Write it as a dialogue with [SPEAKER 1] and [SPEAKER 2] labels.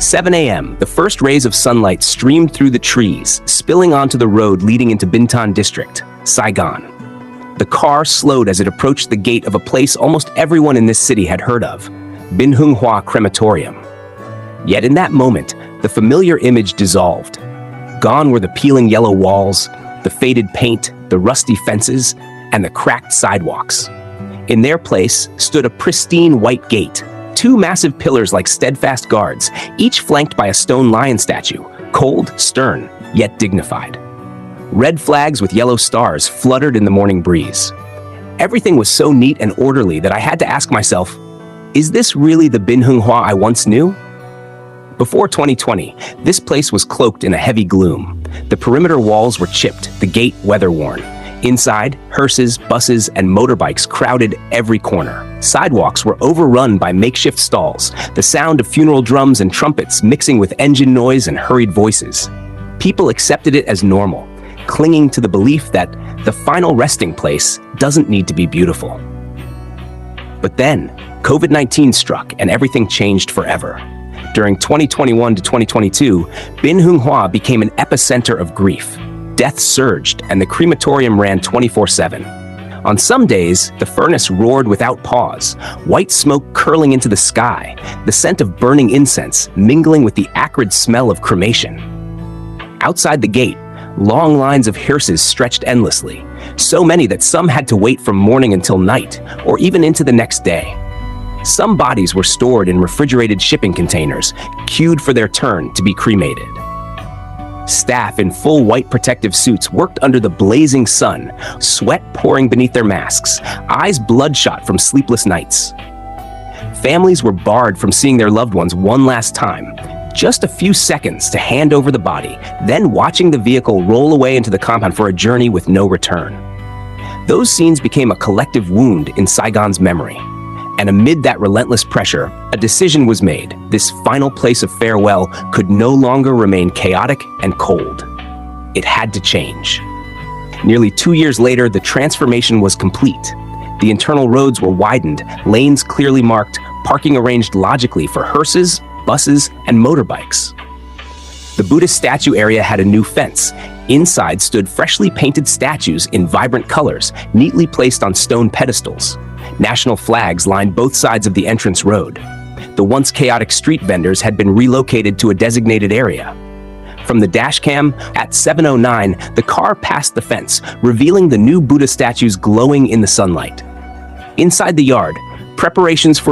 [SPEAKER 1] 7 a.m., the first rays of sunlight streamed through the trees, spilling onto the road leading into Bintan District, Saigon. The car slowed as it approached the gate of a place almost everyone in this city had heard of, Binh Hua Crematorium. Yet in that moment, the familiar image dissolved. Gone were the peeling yellow walls, the faded paint, the rusty fences, and the cracked sidewalks. In their place stood a pristine white gate, two massive pillars like steadfast guards, each flanked by a stone lion statue, cold, stern, yet dignified. Red flags with yellow stars fluttered in the morning breeze. Everything was so neat and orderly that I had to ask myself, is this really the Binh Hua I once knew? Before 2020, this place was cloaked in a heavy gloom. The perimeter walls were chipped, the gate weather-worn. Inside, hearses, buses, and motorbikes crowded every corner. Sidewalks were overrun by makeshift stalls, the sound of funeral drums and trumpets mixing with engine noise and hurried voices. People accepted it as normal, clinging to the belief that the final resting place doesn't need to be beautiful. But then, COVID-19 struck and everything changed forever. During 2021 to 2022, Binh Hua became an epicenter of grief. Death surged, and the crematorium ran 24/7. On some days, the furnace roared without pause, white smoke curling into the sky, the scent of burning incense mingling with the acrid smell of cremation. Outside the gate, long lines of hearses stretched endlessly, so many that some had to wait from morning until night, or even into the next day. Some bodies were stored in refrigerated shipping containers, queued for their turn to be cremated. Staff in full white protective suits worked under the blazing sun, sweat pouring beneath their masks, eyes bloodshot from sleepless nights. Families were barred from seeing their loved ones one last time, just a few seconds to hand over the body, then watching the vehicle roll away into the compound for a journey with no return. Those scenes became a collective wound in Saigon's memory. And amid that relentless pressure, a decision was made. This final place of farewell could no longer remain chaotic and cold. It had to change. Nearly 2 years later, the transformation was complete. The internal roads were widened, lanes clearly marked, parking arranged logically for hearses, buses, and motorbikes. The Buddhist statue area had a new fence. Inside stood freshly painted statues in vibrant colors, neatly placed on stone pedestals. National flags lined both sides of the entrance road. The once chaotic street vendors had been relocated to a designated area. From the dashcam, at 7:09, the car passed the fence, revealing the new Buddha statues glowing in the sunlight. Inside the yard, preparations for